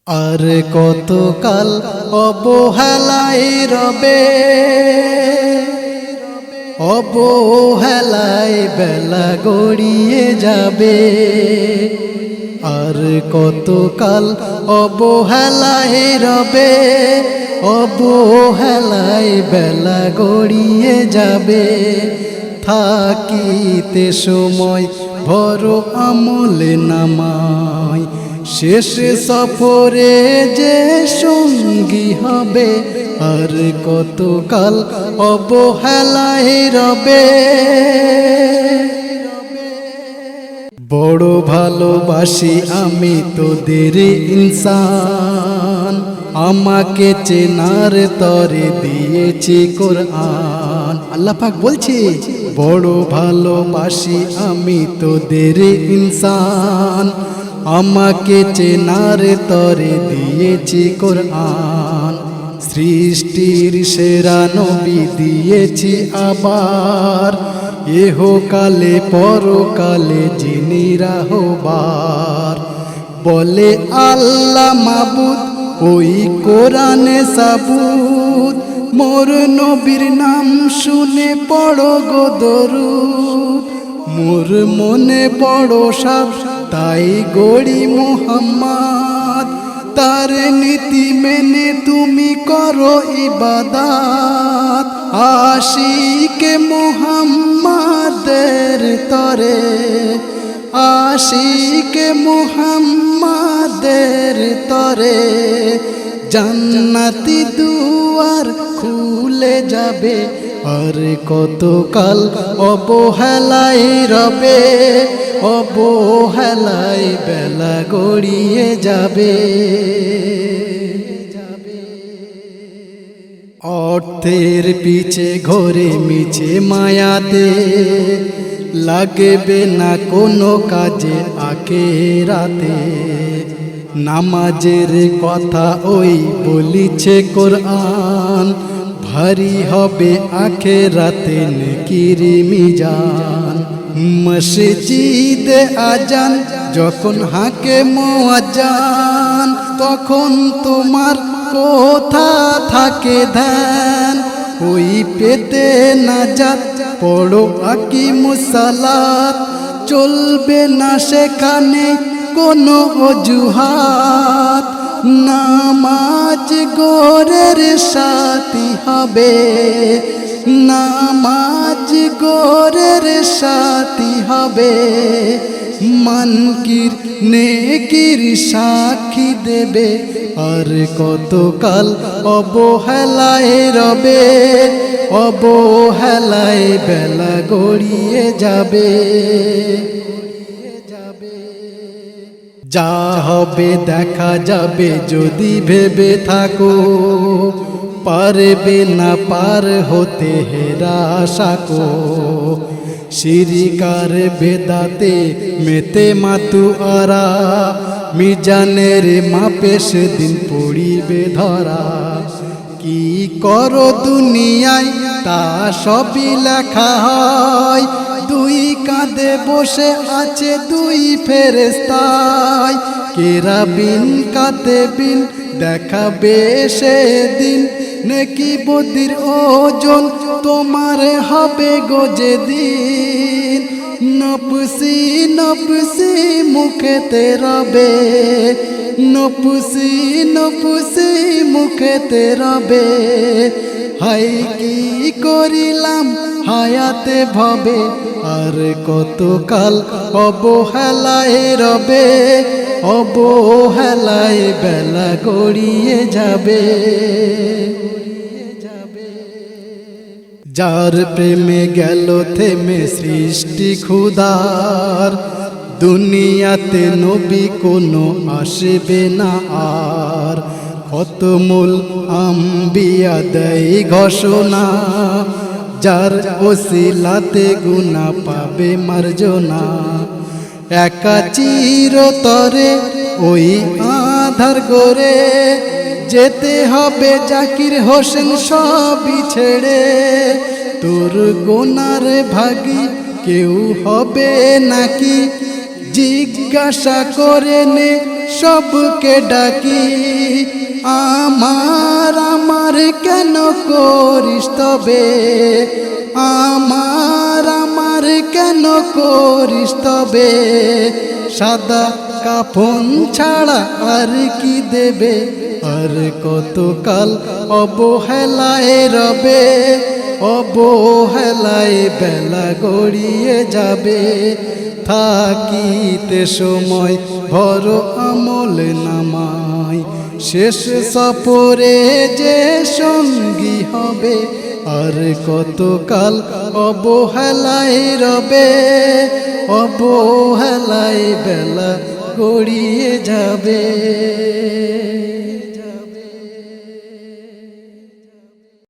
আর কতকাল অবহেলায় রবে, অবহেলায় বেলা গড়িয়ে যাবে। আর কতকাল অবহেলায় রবে, অবহেলায় বেলা গড়িয়ে যাবে। থাকিতে সময় ভর আমলে নামায়, শেষ সফরে যে সঙ্গী হবে। আর কতকাল অবহেলায় রবে। বড় ভালোবাসি আমি তোদের ইনসান, আমাকে চেনার তরে দিয়েছি কোরআন। আল্লাহ পাক বলছে, বড় ভালোবাসি আমি তোদের ইনসান, আমাকে চেনার তরে দিয়েছি কোরআন। সৃষ্টির সেরা নবী দিয়েছি আবার, ইহকালে পরকালে যিনি রাহবার। বলে আল্লাহ মাবুদ ওই কোরআনে সাবুত, মোর নবীর নাম শুনে পড়ো গো দরুদ। মোর মনে বড় সাব তাই গড়ি মুহাম্মদ, তার নীতি মেনে তুমি করো ইবাদত। আশিকে মুহাম্মাদের তরে, আশিকে মুহাম্মাদের তরে জান্নাতি দুয়ার খুলে যাবে। আর কতকাল অবহেলায় রবে, অবহেলায় বেলা গড়িয়ে যাবে। অর্থের পিছে ঘোরে মিছে মায়াতে, লাগবে না কোনো কাজে আখিরাতে। নামাজের কথা ওই বলিছে কোরআন, ভারী হবে আখিরাতে নেকির মিজান। মসজিদে আজান যখন হাঁকে মুয়াজ্জিন, তখন তোমার কোথা থাকে ধ্যান। ওই পেতে নাজাত পড়ো আকিমুস সালাত, চলবে না সেখানে কোনো অজুহাত। নামাজ গোরের সাথী হবে, নামাজ গোরের সাথী হবে। মানকির নেকির সাক্ষী দেবে। আর কতকাল অবহেলায় রবে, অবহেলায় বেলা গড়িয়ে যাবে। যা হবে দেখা যাবে যদি ভেবে থাকো, পারবে না পার হতে হেরা সাকো। শিরিকার বেদাতে মেতে মাতু আরা, মিজানের মাপে সেদিন পড়িবে ধরা। কি করো দুনিয়ায় তা সবই লেখা হয়, দুই কাঁধে বসে আছে দুই ফেরেশতায়। কেরাবিন কাতেবিন দেখাবে সেদিন, নেকি বদির ওজন তোমার হবে গো যেদিন। নফসি নফসি মুখেতে রবে, নফসি নফসি মুখেতে রবে। হাই কি করিলাম হায়াতে ভবে। আর কতকাল অবহেলায় রবে, অবহেলায় বেলা গড়িয়ে যাবে। যার প্রেমে গেল থেমে সৃষ্টি খুদার, দুনিয়াতে নবী কোনো আসবে না আর। খতমুল আম্বিয়া দেয় ঘোষণা, যার ওসিলাতে গুনাহ পাবে মার্জনা। একা চিরতরে ওই আধার গরে, যেতে হবে জাকির হোসেন সবই ছেড়ে। তোর গোনার ভাগী কেউ হবে নাকি, জিজ্ঞাসা করে নে সবকে ডাকি আমার আমার কেন করিস তবে আমার আমার কেন করিস তবে সাদা কাফন ছাড়া আর কি দেবে আর কতকাল অবহেলায় রবে অবহেলায় বেলা গড়িয়ে যাবে থাকিতে সময় ভর আমল নামাই শেষ সফরে যে সঙ্গী হবে আর কতকাল অবহেলায় রবে অবহেলায় বেলা গড়িয়ে যাবে।